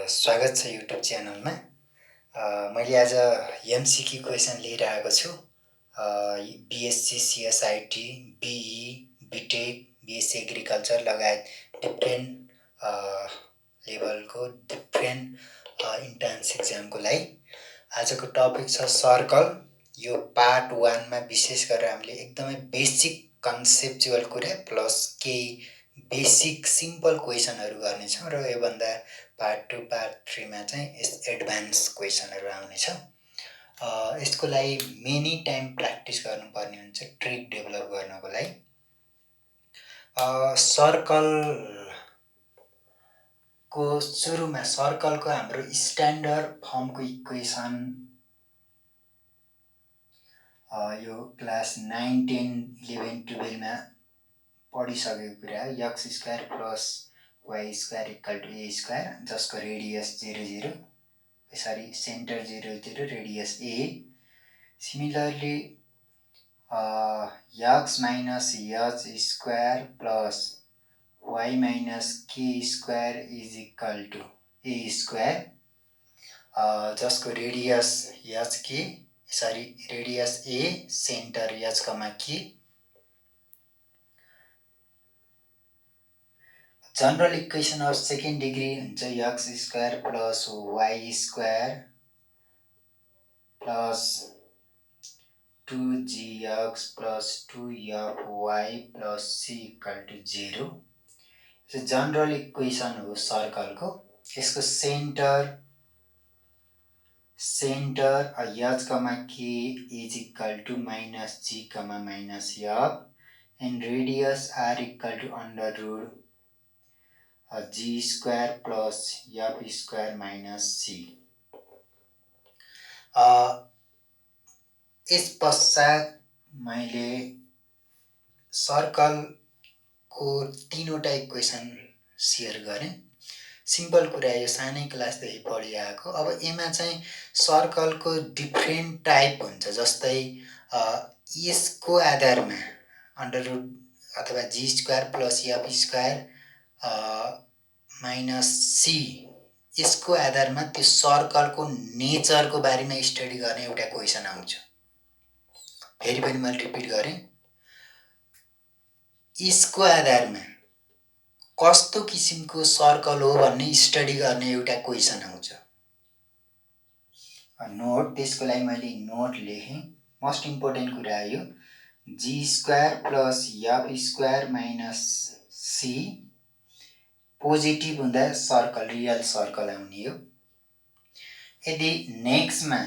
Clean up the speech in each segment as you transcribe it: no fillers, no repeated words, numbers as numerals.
स्वागत छ युट्युब च्यानलमा। मैले आज एमसिक्यू क्वेसन लिएर आएको छु। BSc CSIT, BE, BTech, BSc agriculture लगायत डिफ्रेन्ट लेभलको डिफ्रेन्ट इन्ट्रान्स इक्जामको लागि आजको टपिक छ सर्कल। यो पार्ट 1 मा विशेष गरेर हामीले एकदमै बेसिक कन्सेप्चुअल कुरा प्लस केही बेसिक सिम्पल क्वेसनहरू गर्नेछौँ र योभन्दा पार्ट 2 पार्ट 3 मा चाहिँ एडभान्स क्वेसनहरू आउनेछ। यसको लागि मेनी टाइम प्र्याक्टिस गर्नुपर्ने हुन्छ ट्रिक डेभलप गर्नको लागि। सर्कलको सुरुमा सर्कलको हाम्रो स्ट्यान्डर्ड फर्मको इक्वेसन यो क्लास 9, 10, 11, 12 मा पढिसकेको कुरा हो। X square plus Y square equal to A square, जसको रेडियस 0, 0, यसरी centre 0, 0, radius a. Similarly x minus h square plus y minus k square is equal to A square, जसको radius h k, यसरी radius a, centre h comma k. General equation of second degree हुन्छ x square plus Y square plus 2gx plus 2fy plus c equal to 0। यो general equation हो सर्कलको। यसको centre h comma k is equal to minus G comma minus f and radius r equal to under root g square plus f square minus c. यस पश्चात मैले सर्कलको तीनवटा equation share गरेँ। Simple कुरा, यो सानै क्लासदेखि पढिआएको। अब यसमा चाहिँ सर्कलको डिफ्रेन्ट टाइप हुन्छ, जस्तै यसको आधारमा अन्डर रुट अथवा g square plus f square minus c, यसको आधारमा त्यो सर्कलको नेचरको बारेमा स्टडी गर्ने एउटा क्वेसन आउँछ। फेरि पनि मैले रिपिट गरेँ, यसको आधारमा कस्तो किसिमको सर्कल हो भन्ने स्टडी गर्ने एउटा क्वेसन आउँछ। नोट, त्यसको लागि मैले नोट लेखेँ। मोस्ट इम्पोर्टेन्ट कुरा हो यो। G square plus f square minus c positive हुँदा सर्कल, रियल सर्कल आउने हो। यदि नेक्स्टमा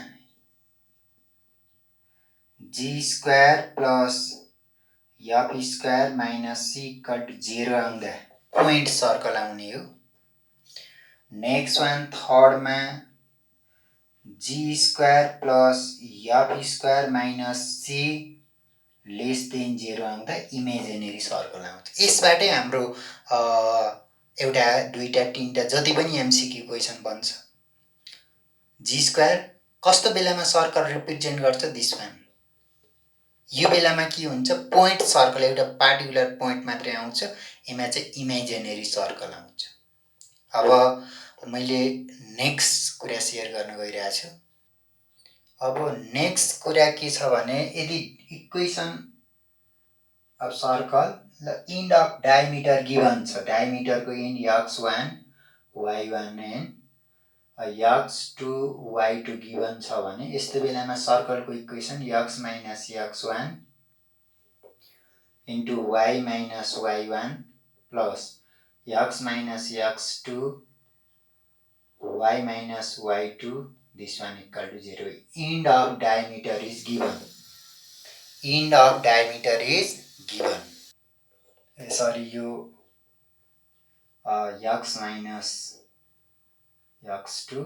g square plus f square minus c equal to 0 आउँदा पोइन्ट सर्कल आउने हो। नेक्स्ट वान थर्डमा g square plus f square minus c less than 0 आउँदा इमेजिनेरी सर्कल आउँछ। यसबाटै हाम्रो एउटा, दुईटा, तीनटा जति पनि एमसिक्यू क्वेसन बन्छ। जी स्क्वायर कस्तो बेलामा सर्कल रिप्रेजेन्ट गर्छ? This one. यो बेलामा के हुन्छ? पोइन्ट सर्कल, एउटा पार्टिकुलर पोइन्ट मात्रै आउँछ। यसमा चाहिँ इमेजिनेरी सर्कल आउँछ। अब मैले नेक्स्ट कुरा सेयर गर्न गइरहेको छु। अब नेक्स्ट कुरा के छ भने, यदि equation of circle end of diameter given छ, डायमिटरको end x1 y1 and x2 y2 given छ भने, यस्तो बेलामा सर्कलको equation x minus x1 into y minus y1 plus x minus x2 y minus y2, this one equal to 0. End of diameter is given. End of diameter is given. Sorry, you x minus x2,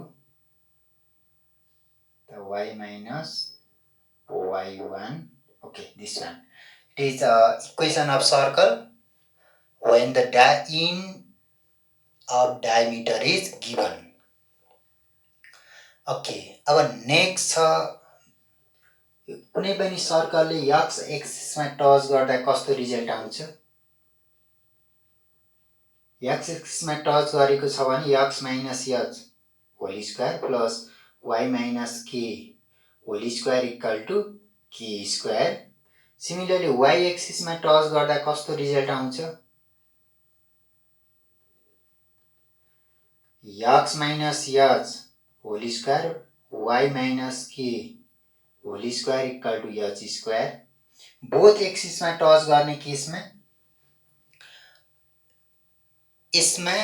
the y minus y1. Okay, this one. It is equation of circle when the end of diameter is given. Okay, अब next छ, कुनै पनि सर्कलले x एक्सिसमा touch गर्दा कस्तो result आउँछ? X एक्सिसमा touch गरेको छ भने x minus h whole square plus y minus k whole square equal to k square. Similarly y एक्सिसमा टच गर्दा कस्तो रिजल्ट आउँछ? x minus h whole square y minus k whole square equal to h square. Both एक्सिसमा touch गर्ने केसमा यसमा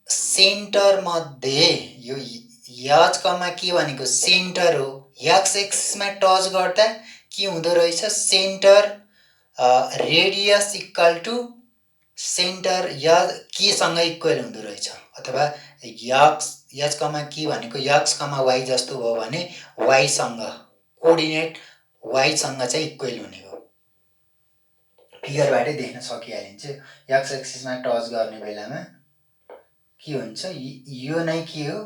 centre मध्ये यो h कमा के भनेको सेन्टर हो। x एक्सिसमा टच गर्दा के हुँदो रहेछ? Centre radius equal to centre या के सँग इक्वल हुँदो रहेछ, अथवा h कमा के भनेको x कमा y जस्तो हो भने y सँग कोअर्डिनेट y सँग चाहिँ इक्वल हुने हो। फिगरबाटै देख्न सकिहालिन्छ। x एक्सिसमा टच गर्ने बेलामा के हुन्छ? यो नै के हो?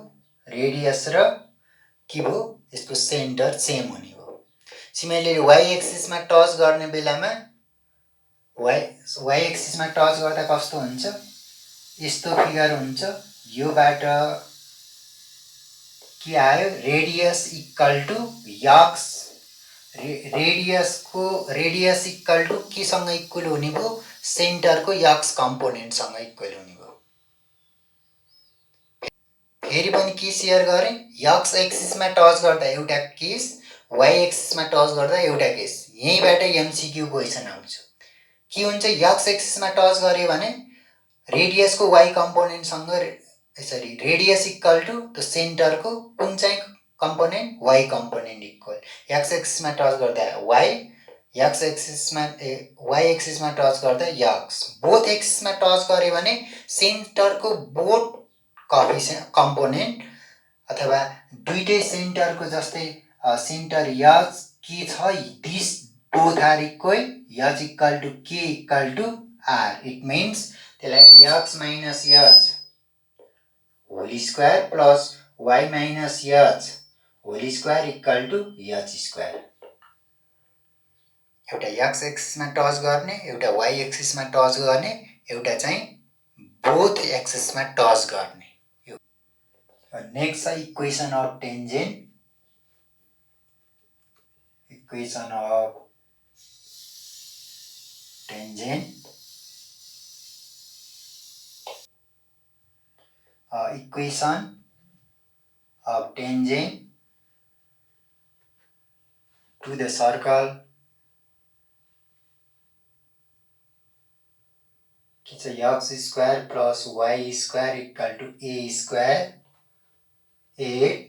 रेडियस र के भयो? यसको सेन्टर सेम हुने हो। सिमिलरली y एक्सिसमा टच गर्ने बेलामा y एक्सिसमा टच गर्दा कस्तो हुन्छ? यस्तो फिगर हुन्छ। योबाट के आयो? Radius equal to x radius equal to के सँग इक्वल हुने भयो? सेन्टरको x कम्पोनेन्ट सँग इक्वल हुने भयो। फेरि पनि के सेयर गरे? x एक्सिसमा टच गर्दा एउटा केस, y एक्सिसमा टच गर्दा एउटा केस। यहीँबाट एमसीक्यू क्वेसन आउँछ। के हुन्छ? x एक्सिसमा टच गर्यो भने रेडियसको y कम्पोनेन्ट सँग रेडियस इक्वल टु त्यो सेन्टरको कुन चाहिँ component? y component equal. x एक्सिसमा टच गर्दा y, x एक्सिसमा टच गर्दा x। बोथ एक्सिसमा टच गर्यो भने सेन्टरको बोथ कम्पोनेन्ट अथवा दुईटै सेन्टरको जस्तै सेन्टर h के छ? This both are equal, h equal to k equal to r। It means त्यसलाई x minus h whole square plus y minus h whole square equal to h square. एउटा x एक्सिसमा touch गर्ने, एउटा y एक्सिसमा touch गर्ने, एउटा चाहिँ both एक्सिसमा टच गर्ने। Next equation of tangent. Equation of tangent equation of tangent to the circle x square plus y square equal to a square at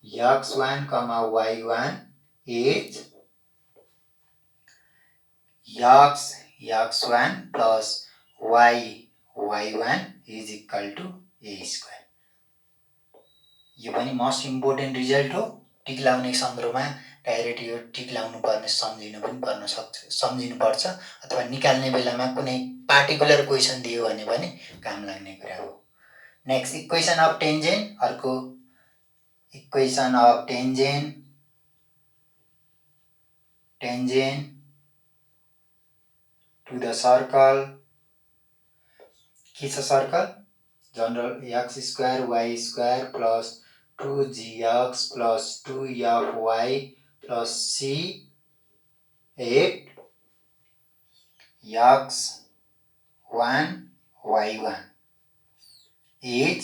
x1 comma y1 at x1 plus y1 is equal to a square। यो पनि most important result हो। टिक लाउने सन्दर्भमा direct यो टिक लाउनु पर्ने सम्झिनु पर्छ, अथवा निकाल्ने बेलामा कुनै पार्टिकुलर क्वेसन दियो भने पनि काम लाग्ने कुरा हो। Next equation of tangent. अर्को equation of tangent to the circle. के छ circle? General x square y square plus 2gx plus 2fy plus c at x1 y1 is.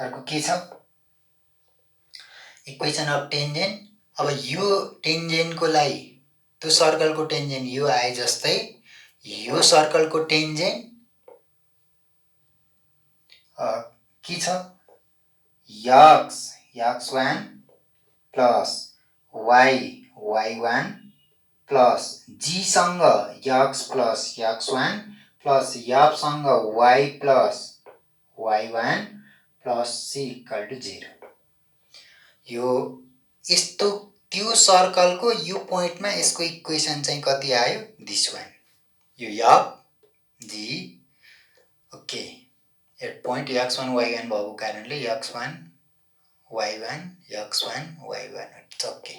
अर्को के छ? Equation of tangent. अब यो टेन्जेन्टको लागि त्यो सर्कलको टेन्जेन्ट यो आए जस्तै यो सर्कलको टेन्जेन्ट के छ? x1 plus y1 plus g सँग x plus x1 plus f सँग y plus y1 plus c equal to 0। यो यस्तो त्यो सर्कलको यो पोइन्टमा यसको इक्वेसन चाहिँ कति आयो? This one. यो f g okay at point x1 y1 भएको कारणले x1 y1 x1 y1 it's okay.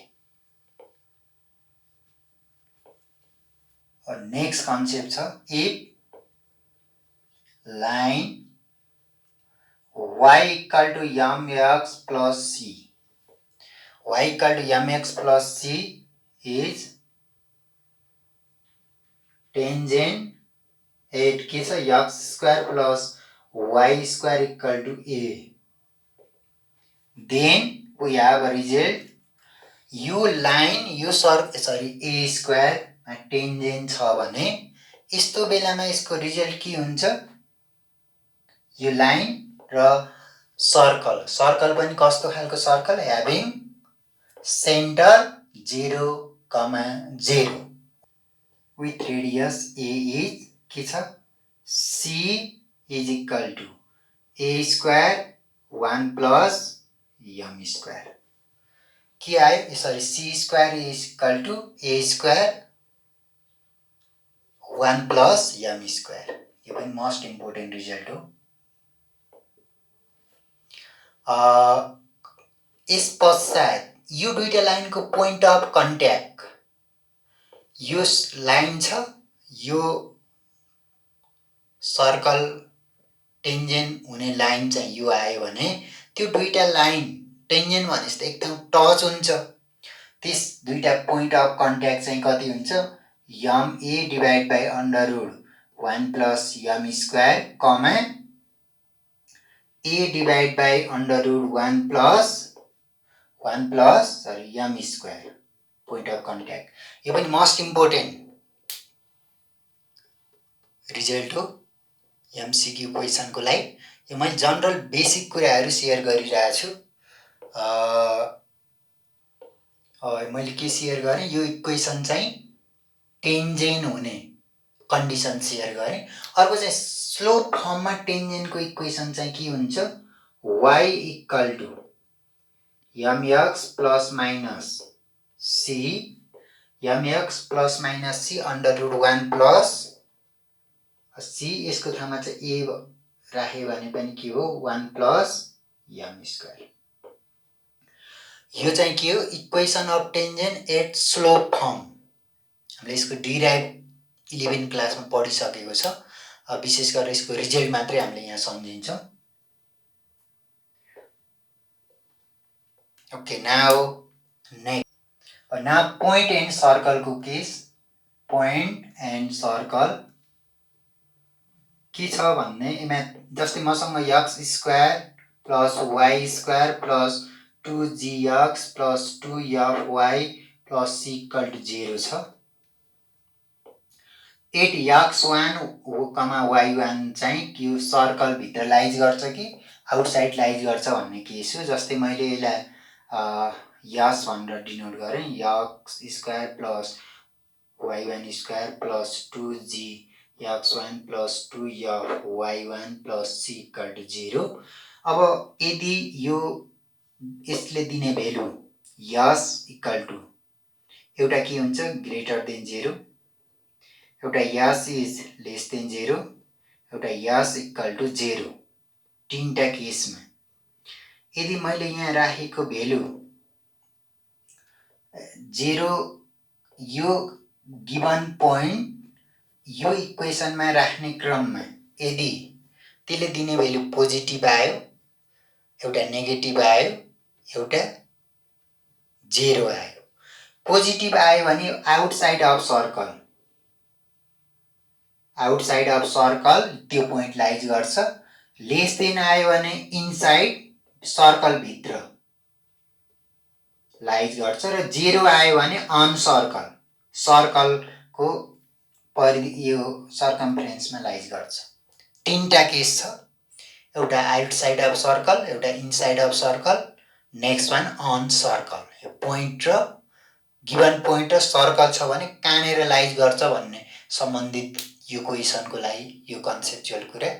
Next concept छ if line y equal to mx plus c. Y equal to mx plus c is tangent 8 के छ x square plus y square equal to a. Then we have a result. यो line यो a square tangent छ भने यस्तो बेलामा यसको result के हुन्छ? यो लाइन र सर्कल पनि कस्तो खालको circle? Having centre 0, 0 with radius a is के छ? c is equal to a square 1 plus m square. के आयो? c square is equal to a square 1 plus m square. यो पनि मोस्ट इम्पोर्टेन्ट रिजल्ट हो. यस पश्चात यो दुईटा लाइनको पोइन्ट अफ कन्ट्याक्ट यो लाइन छ, यो सर्कल टेन्जेन्ट हुने लाइन चाहिँ यो आयो भने त्यो दुईटा लाइन टेन्जेन्ट भनेपछि त एकदम टच हुन्छ. त्यस दुईटा पोइन्ट अफ कन्ट्याक्ट चाहिँ कति हुन्छ? ma divide by under root 1 plus m square comma a divide by under root 1 plus m square point of contact. यो पनि मोस्ट इम्पोर्टेन्ट रिजल्ट हो एमसीक्यू क्वेसनको लागि. यो मैले जनरल बेसिक कुराहरू सेयर गरिरहेको छु. मैले के सेयर गरेँ? यो इक्वेसन चाहिँ टेन्जेन्ट हुने कन्डिसन सेयर गरेँ. अर्को चाहिँ स्लोप फर्ममा टेन्जेन्टको इक्वेसन चाहिँ के हुन्छ? y equal to mx plus minus c mx plus minus c under root 1 plus c यसको ठाउँमा चाहिँ a राख्यो भने पनि के हो? 1 प्लस m स्क्वायर. यो चाहिँ के हो? Equation of tangent at slope form. हामीले यसको डिराइभ 11 क्लासमा पढिसकेको छ. विशेष गरेर यसको रिजल्ट मात्रै हामीले यहाँ सम्झिन्छौँ. Okay, now next. Now point and सर्कलको केस. पोइन्ट एन्ड सर्कल के छ भन्ने यसमा जस्तै मसँग x square plus y square plus 2gx plus 2fy plus c equal to 0 छ. एट x1 y1 चाहिँ यो सर्कल भित्र लाइज गर्छ कि आउटसाइड लाइज गर्छ भन्ने केस हो. जस्तै मैले यसलाई यस भनेर डिनोट गरेँ. x square plus y1 square plus 2gx1 plus 2y1 plus c equal to 0. अब यदि यो यसले दिने भेल्यु यस इक्वल टु एउटा के हुन्छ? ग्रेटर देन 0, एउटा यस इज लेस देन 0, एउटा यस इक्वल टु 0. तीनटा केसमा यदि मैले यहाँ राखेको भेल्यु 0 यो गिभन पोइन्ट यो इक्वेसनमा राख्ने क्रममा यदि त्यसले दिने भेल्यु पोजिटिभ आयो, एउटा नेगेटिभ आयो, एउटा 0 आयो. पोजिटिभ आयो भने आउटसाइड अफ सर्कल त्यो पोइन्ट लाइज गर्छ. लेस देन आयो भने इनसाइड सर्कल भित्र लाइज गर्छ र 0 आयो भने अन सर्कलको परिधि यो सर्कमफ्रेन्समा लाइज गर्छ. तीनटा केस छ. एउटा आउटसाइड अफ सर्कल, एउटा inside of circle, next one on circle. यो पोइन्ट र गिभन पोइन्ट र सर्कल छ भने कहाँनिर लाइज गर्छ भन्ने सम्बन्धित यो क्वेसनको लागि यो कन्सेप्चुअल कुरा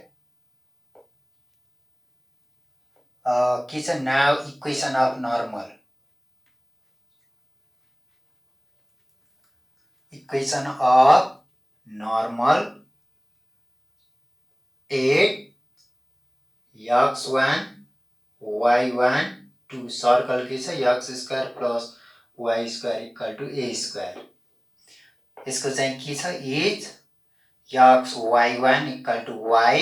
के छ? Now equation of normal. Equation of normal at x1 y1 2 circle के छ? x square plus y square equal to a square. यसको चाहिँ के छ? Is x y1 equal to y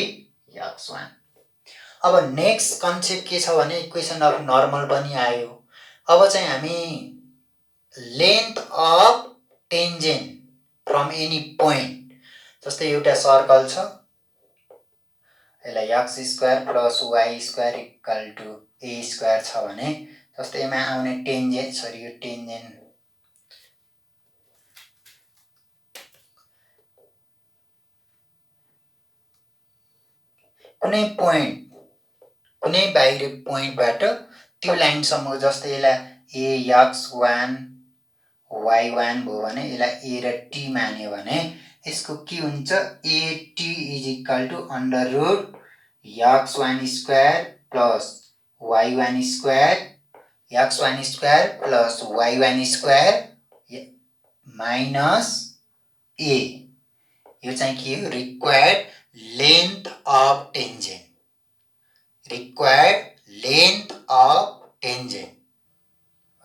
x1. अब नेक्स्ट कन्सेप्ट के छ भने इक्वेसन अफ नर्मल पनि आयो। अब चाहिँ हामी length of tangent from any point, जस्तै एउटा सर्कल छ, यसलाई X square plus Y square equal to A square छ भने जस्तै यसमा आउने टेन्जेन्ट, सरी यो टेन्जेन्ट कुनै पोइन्ट, कुनै बाहिरी पोइन्टबाट त्यो लाइनसम्म, जस्तै यसलाई A X one Y one भयो भने यसलाई ए र टी मान्यो भने यसको के हुन्छ, AT is equal to under root x one square plus y one square, x one square plus y one square minus a. यो चाहिँ के हो, required length of tangent, required length of tangent.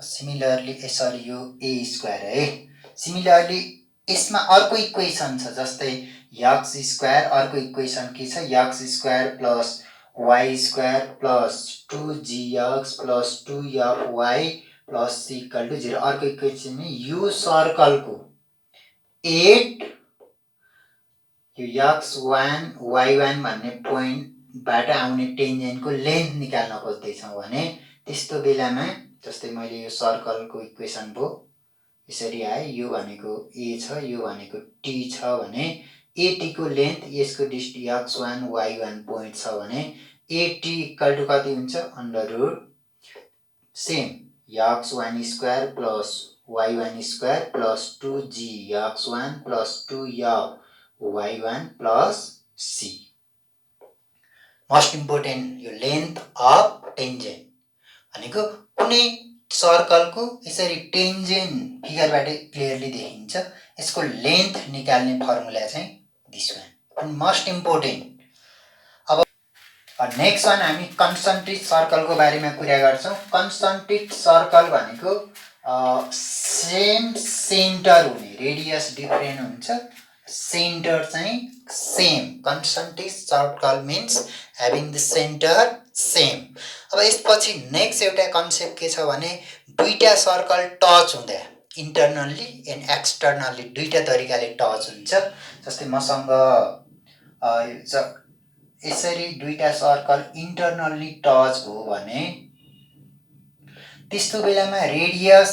Similarly sorry यो a square है। Similarly यसमा अर्को equation छ, जस्तै एक्स स्क्वायर, अर्को इक्वेसन के छ, X square plus Y square plus 2gx plus 2fy plus c equal to 0। अर्को इक्वेसन यो सर्कलको 8 यो x1 y1 भन्ने पोइन्टबाट आउने टेन्जेन्टको लेन्थ निकाल्न खोज्दैछौँ भने त्यस्तो बेलामा, जस्तै मैले यो सर्कलको इक्वेसन भयो यसरी आए, यो भनेको ए छ, यो भनेको टी छ भने एटीको लेन्थ, यसको डिस्टेन्स x1 y1 पोइन्ट छ भने एटी इक्वल टु कति हुन्छ, under root same x1 square plus y1 square plus 2gx1 plus 2y1 plus c। Most important यो लेन्थ अफ टेन्जेन्ट भनेको कुनै सर्कलको यसरी टेन्जेन्ट फिगरबाट क्लियरली देखिन्छ, यसको लेन्थ निकाल्ने फर्मुला चाहिँ दिस वान, मोस्ट इम्पोर्टेन्ट। अब नेक्स्ट वान हामी कन्सन्ट्रिक सर्कलको बारेमा कुरा गर्छौँ। कन्सन्ट्रिक सर्कल भनेको सेम सेन्टर हुने, रेडियस डिफरेन्ट हुन्छ, सेन्टर चाहिँ same. Concentric circle means having the centre same. अब यसपछि नेक्स्ट एउटा कन्सेप्ट के छ भने दुईटा सर्कल टच हुँदा इन्टर्नल्ली एन्ड एक्सटर्नल्ली दुईटा तरिकाले टच हुन्छ। जस्तै मसँग यसरी दुईटा सर्कल इन्टर्नल्ली टच भयो भने त्यस्तो बेलामा रेडियस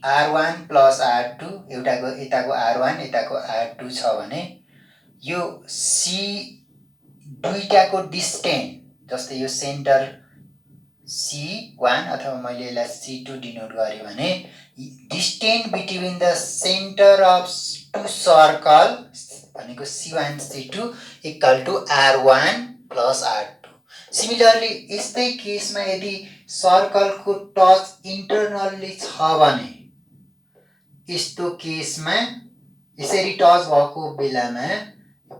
r1 प्लस r2, एउटाको यताको r1 यताको r2 छ भने यो c दुईटाको डिस्टेन्स, जस्तै यो सेन्टर C1 अथवा मैले यसलाई C2 डिनोट गरेँ भने distance between the centre of two circle भनेको C1 C2 equal to R1 plus R2। Similarly यस्तै केसमा यदि सर्कलको टच इन्टर्नल्ली छ भने यस्तो केसमा यसरी टच भएको बेलामा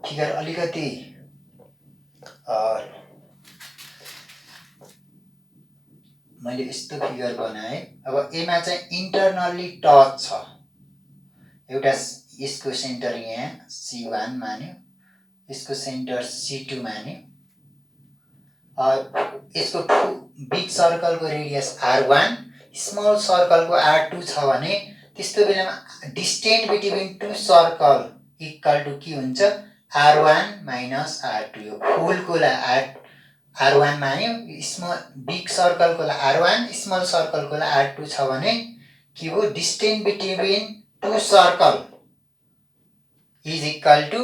फिगर अलिकति मैले यस्तो फिगर बनाएँ। अब एमा चाहिँ इन्टर्नल्ली टच छ, एउटा यसको सेन्टर यहाँ C1 मान्यो, यसको सेन्टर C2 मान्यो, यसको बिग सर्कलको रेडियस R1, स्मल सर्कलको R2 छ भने त्यस्तो बेलामा distance between two circle equal to के हुन्छ, R1 माइनस R2। यो फुलको लागि R1 मान्यो, स्मल बिग सर्कलको लागि R1, स्मल सर्कलको लागि R2 छ भने के हो, distance between two circle is equal to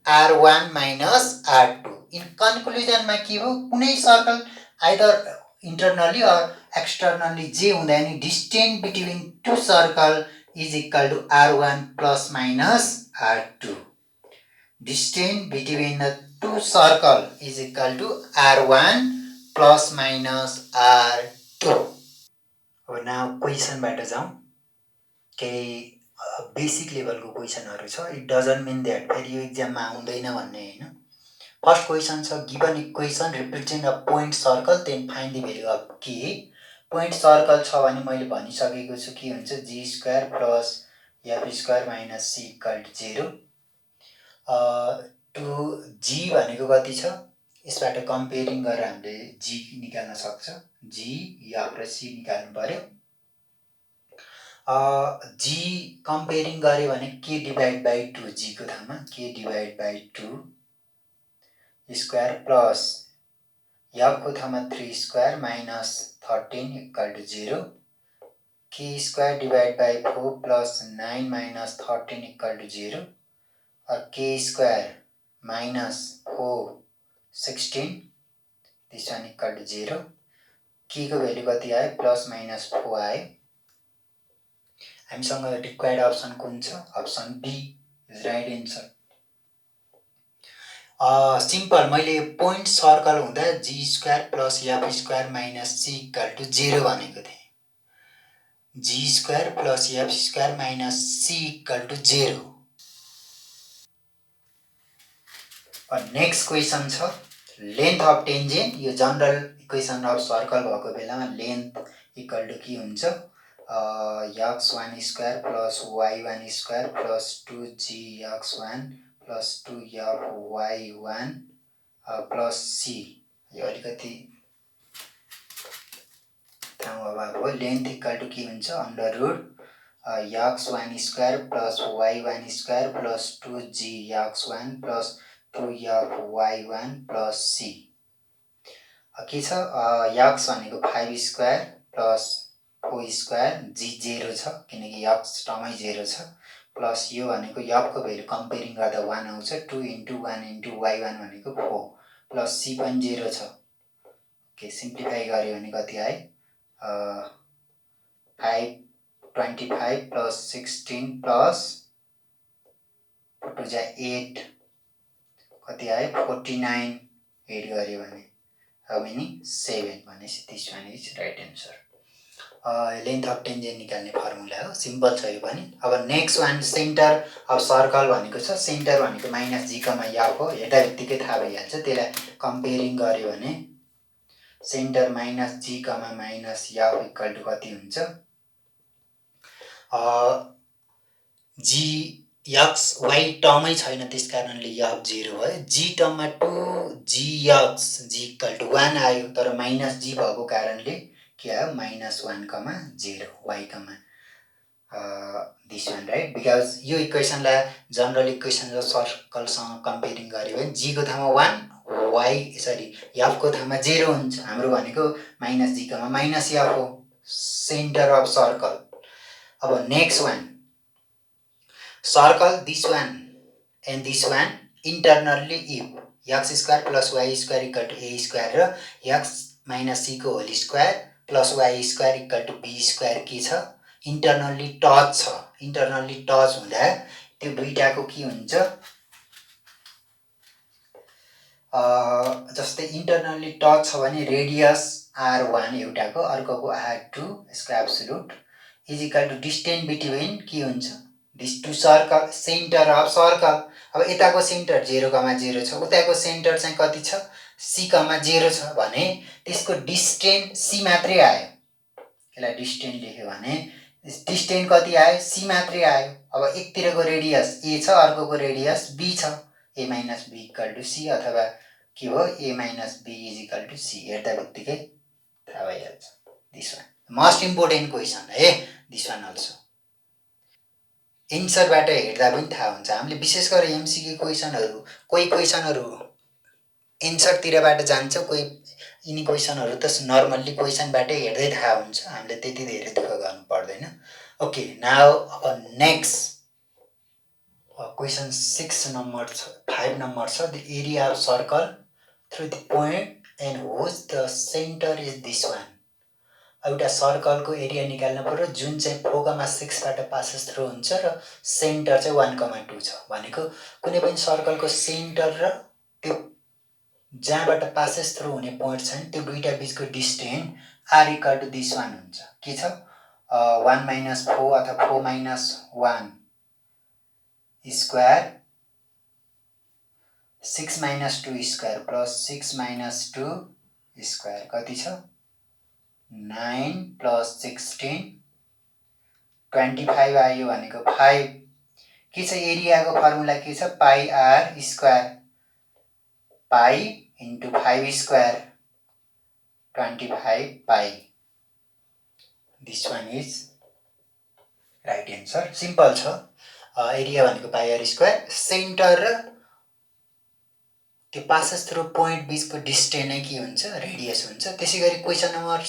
R1 minus R2। In कन्क्लुजनमा के हो, कुनै सर्कल आइदर इन्टर्नल्ली अर एक्सटर्नल्ली जे हुँदा नि distance between two circle is equal to R1 plus minus R2। Distance between the two circle is equal to R1 plus minus R2। अब now क्वेसनबाट जाउँ। केही बेसिक लेभलको क्वेसनहरू छ, इट डजन्ट मिन द्याट फेरि यो इक्जाममा आउँदैन भन्ने होइन। फर्स्ट क्वेसन छ, given equation represent a point circle then find the value of k. Point circle छ भने मैले भनिसकेको छु के हुन्छ, g square plus f square minus c equal to 0। Two g भनेको कति छ, यसबाट कम्पेयरिङ गरेर हामीले जी निकाल्न सक्छ। जी एफ र सी निकाल्नु पर्यो। जी कम्पेयरिङ गऱ्यो भने के डिभाइड बाई 2 जी को ठाउँमा के divide by 2 square plus F को ठाउँमा 3 स्क्वायर माइनस 13 इक्वल टु 0 के square divide by 4 plus 9 minus 13 equal to 0 के square minus 4 16 this one equal to 0 के को भ्यालु कति आयो प्लस माइनस 4 आयो। हामीसँग रिक्वायर्ड अप्सन कुन छ option b is right answer. Simple मैले पोइन्ट सर्कल हुँदा g square plus f square minus c equal to 0 भनेको थिएँ। G square plus f square minus c equal to 0। Next question छ length of tangent. यो general equation of circle भएको बेलामा length equal to के हुन्छ x1 square plus y1 square plus 2gx1 plus 2y1 plus c. यो अलिकति ठाउँ अभाव हो। लेन्थ इक्वल टु के हुन्छ under root x1 square plus y1 square plus 2gx1 plus 2y1 plus C. के छ x भनेको 5 स्क्वायर प्लस 4 स्क्वायर जी 0 छ किनकि x टर्मै 0 छ प्लस यो भनेको f को भ्यालु कम्पेयरिङ गर्दा 1 आउँछ 2 इन्टु 1 इन्टु y1 भनेको 4 प्लस सी पनि 0 छ। ओके सिम्प्लिफाई गर्यो भने कति आयो 525 प्लस 16 प्लस 4 2 जा 8 कति आयो 49 एड गर्यो भने how many 7 भनेपछि this one is right answer. Length of tangent निकाल्ने फर्मुला हो सिम्पल छ यो पनि। अब next one centre of circle भनेको छ। सेन्टर भनेको माइनस जी कमा एफ हो हेर्दा बित्तिकै थाहा भइहाल्छ। त्यसलाई कम्पेयरिङ गर्यो भने centre minus G comma minus F equal to कति हुन्छ जी एक्स वाई टर्मै छैन त्यस कारणले एफ 0 भयो। जी टर्ममा 2 एक्स जी इक्वल टु 1 आयो तर माइनस जी भएको कारणले के आयो -1,0 Y comma this one right because यो इक्वेसनलाई जनरल इक्वेसन र सर्कलसँग कम्पेयरिङ गर्यो भने जी को ठाउँमा 1 वाई सरी एफ को ठाउँमा 0 हुन्छ। हाम्रो भनेको माइनस जी कमा माइनस एफ हो सेन्टर अफ सर्कल। अब next one circle this one and this one internally if x square plus y square equal to a square र x minus c को whole square plus y square equal to b square के छ internally touch छ। Internally touch हुँदा त्यो दुईटाको के हुन्छ जस्तै इन्टरनल्ली टच छ भने रेडियस r1 एउटाको अर्कोको r2 यसको absolute is equal to distance between के हुन्छ this two circle centre of circle. अब यताको सेन्टर 0,0 छ उताको सेन्टर चाहिँ कति छ c,0 छ भने त्यसको डिस्टेन्स c मात्रै आयो। यसलाई डिस्टेन्स लेख्यो भने डिस्टेन्स कति आयो c मात्रै आयो। अब एकतिरको रेडियस a छ अर्कोको रेडियस b छ a minus b equal to c अथवा के हो a minus b is equal to c हेर्दा बित्तिकै थाहा भइहाल्छ। This one most important question है दिस वान अल्सो एन्सरबाट हेर्दा पनि थाहा हुन्छ। हामीले विशेष गरेर एमसीक्यू क्वेसनहरू कोही क्वेसनहरू एन्सरतिरबाट जान्छ कोही यिनी क्वेसनहरू त नर्मल्ली क्वेसनबाटै हेर्दै थाहा हुन्छ। हामीले त्यति धेरै दुःख गर्नु पर्दैन। ओके नाउ अब नेक्स्ट क्वेसन 5 नम्बर छ the area of circle through the point and whose the centre is this one. एउटा सर्कलको एरिया निकाल्नु पर्यो जुन चाहिँ 4,6बाट पासेस थ्रु हुन्छ र सेन्टर चाहिँ 1,2 छ भनेको कुनै पनि सर्कलको सेन्टर र त्यो जहाँबाट पासेस थ्रु हुने पोइन्ट छ नि त्यो दुईटा बीचको distance are equal to this one हुन्छ। के छ 1 - 4 अथवा 4 - 1 स्क्वायर 6 - 2 स्क्वायर प्लस 6 - 2 स्क्वायर कति छ 9 प्लस 16 25 आयो भनेको 5 के छ एरियाको फर्मुला के छ pi r square pi into 5 square 25 pi. This one is right answer. Simple छ. एरिया भनेको पाई आर स्क्वायर. सेन्टर र त्यो पासेस थ्रु पोइन्ट बीचको डिस्टेन्स नै के हुन्छ? रेडियस हुन्छ. त्यसैगरी क्वेशन नम्बर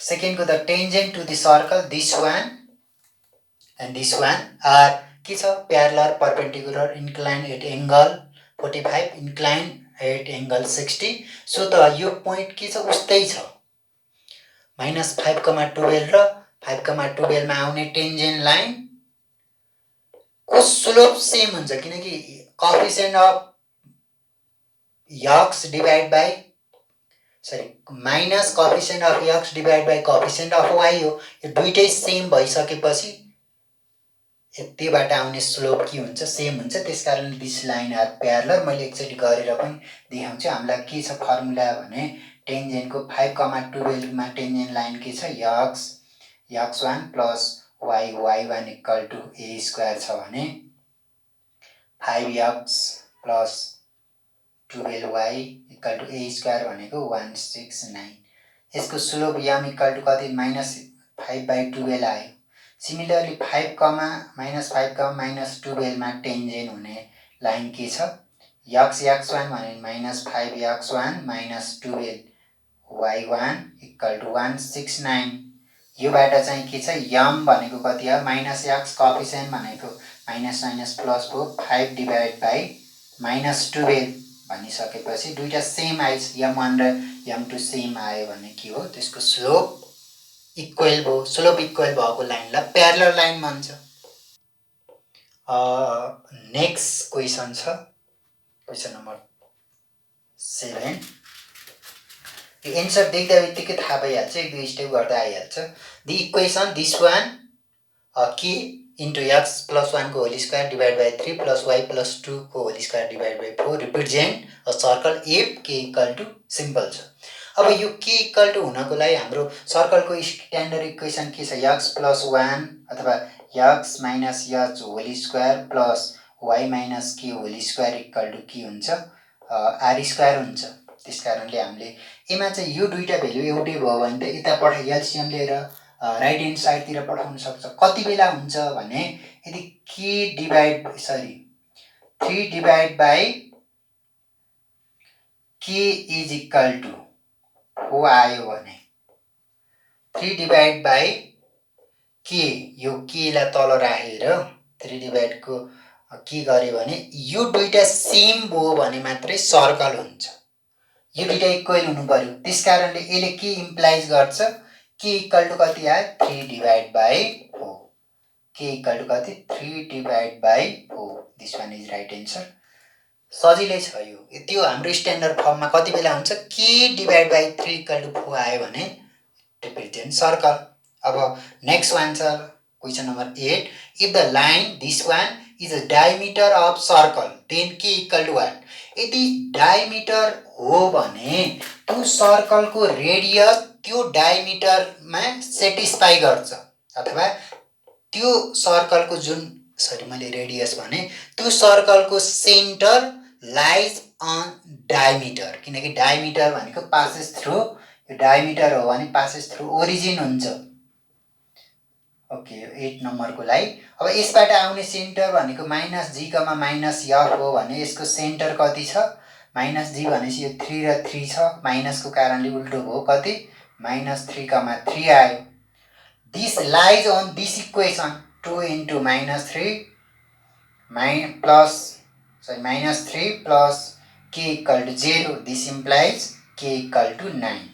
सेकेन्डको the tangent to the circle this one and this one are के छ? Parallel, perpendicular, incline at angle 45, incline at angle 60. So त यो पोइन्ट के छ? उस्तै छ. -5,12 र 5,12 मा आउने टेन्जेन्ट लाइन को स्लोप सेम हुन्छ किनकि coefficient of x divide by minus coefficient of x divide by coefficient of y हो. यो दुईटै सेम भइसकेपछि यतिबाट आउने स्लोप के हुन्छ? सेम हुन्छ. त्यसकारण दिस लाइन आर प्यारलर. मैले एकचोटी गरेर पनि देखाउँछु. हामीलाई के छ फर्मुला भने टेन्जेन्टको 5,12 मा टेन्जेन्ट लाइन के छ? x1 plus y1 equal to a square छ भने 5x plus 12y equal to a square भनेको 169. यसको स्लोप m इक्वल टु कति? -5/12 आयो. सिमिलरली 5, -5, -12 मा टेन्जेन्ट हुने लाइन के छ? x1 भने -5x1 -12 y1 इक्वल टु 169. योबाट चाहिँ के छ? m भनेको कति हो? -x कोएफिसिएन्ट भनेको माइनस प्लस हो 5 डिवाइड बाइ -12 भनिसकेपछि दुईटा सेम आइस. m1 र m2 सेम आयो भने के हो? त्यसको स्लोप इक्वल भयो. स्लोप इक्वल भएको लाइनलाई प्यारलर लाइन भन्छ. नेक्स्ट क्वेशन छ क्वेशन नम्बर 7. यो एन्सर देख्दा बित्तिकै थाहा भइहाल्छ. एक दुई स्टेप गर्दा आइहाल्छ. द इक्वेसन दिस वान के इन्टु x प्लस 1 को whole square divide by 3 plus y plus 2 को whole square divide by 4 represent a circle if के इक्वल टु सिम्पल छ. अब यो के इक्वल टु हुनको लागि हाम्रो सर्कलको स्ट्यान्डर्ड इक्वेसन के छ? x प्लस 1 अथवा x minus h whole square plus y minus k whole square equal to के हुन्छ? r स्क्वायर हुन्छ. त्यसकारणले हामीले एमा चाहिँ यो दुईटा भ्यालु एउटै भयो भने त यता पठाइ एलसिएम लिएर राइट ह्यान्ड साइडतिर पठाउन सक्छ. कति बेला हुन्छ भने यदि k divide 3 divide by k is equal to 4 आयो भने 3 डिवाइड बाइ k यो k लाई तल राखेर 3 डिवाइड को के गर्यो भने यो दुईटा सेम भयो भने मात्रै सर्कल हुन्छ. यो दुईटा इक्वल हुनु पर्यो. त्यसकारणले यसले के इम्प्लाइज गर्छ? k इक्वल टु कति आयो? 3 divide by 4. k equal to कति? 3 divide by 4. This one is right answer. सजिलै छ यो. त्यो हाम्रो स्ट्यान्डर्ड फर्ममा कति बेला हुन्छ? k divide by 3 equal to 4 आयो भने रिप्रेजेन्ट सर्कल. अब नेक्स्ट वान छ question number 8. If the line this one is a diameter of circle then k equal to what? यदि डायमिटर हो भने त्यो सर्कलको रेडियस त्यो डायमिटरमा सेटिस्फाई गर्छ अथवा त्यो सर्कलको जुन मैले रेडियस भने त्यो सर्कलको सेन्टर लाइज अन डायमिटर. किनकि डायमिटर भनेको पासेस थ्रु, यो डायमिटर हो भने पासेस थ्रु ओरिजिन हुन्छ. ओके 8 नम्बरको लागि. अब यसबाट आउने सेन्टर भनेको -g,-f हो भने यसको सेन्टर कति छ? -g भनेपछि यो 3 र 3 छ. माइनसको कारणले उल्टो भयो. कति? -3,3 आयो. This lies on this equation 2 into -3 plus k equal to 0. This implies k equal to 9.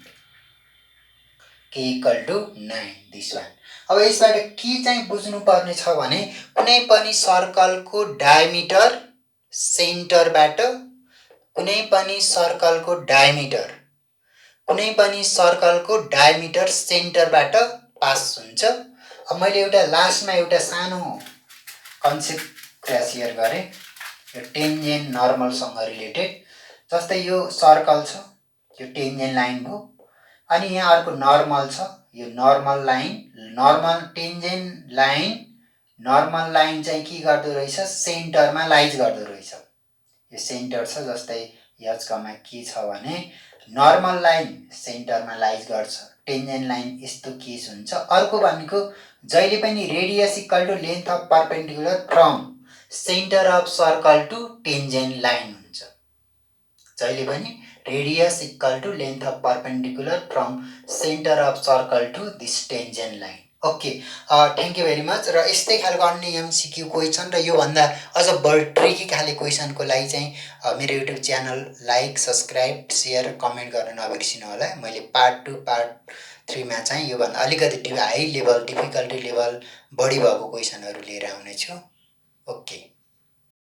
k equal to 9. This one. अब यसबाट के चाहिँ बुझ्नु पर्ने छ भने कुनै पनि सर्कलको डायमिटर सेन्टरबाट कुनै पनि सर्कलको डायमिटर सेन्टरबाट पास हुन्छ. अब मैले एउटा लास्टमा एउटा सानो कन्सेप्ट कुरा शेयर गरे यो टेन्जेन्ट नर्मलसँग रिलेटेड. जस्तै यो सर्कल छ, यो टेन्जेन्ट लाइन भयो. अनि यहाँ अर्को नर्मल छ, यो नर्मल लाइन. नर्मल लाइन चाहिँ के गर्दो रहेछ? सेन्टरमा लाइज गर्दो रहेछ. यो सेन्टर छ. जस्तै एचमा के छ भने नर्मल लाइन सेन्टरमा लाइज गर्छ, टेन्जेन्ट लाइन यस्तो केस हुन्छ। अर्को भनेको जहिले पनि radius equal to length of perpendicular from centre of circle to tangent line हुन्छ। जहिले पनि radius equal to length of perpendicular from centre of circle to this tangent line. Okay, thank you very much. र यस्तै खालको अन्य MCQ question र योभन्दा अझ बढी ट्रिकी खाले क्वेसनको लागि चाहिँ मेरो YouTube channel like, subscribe, share, comment गर्न नबिर्सिनु होला। मैले पार्ट 2 पार्ट 3 मा चाहिँ योभन्दा अलिकति हाई लेभल डिफिकल्टी लेभल बढी भएको क्वेसनहरू लिएर आउनेछु। ओके।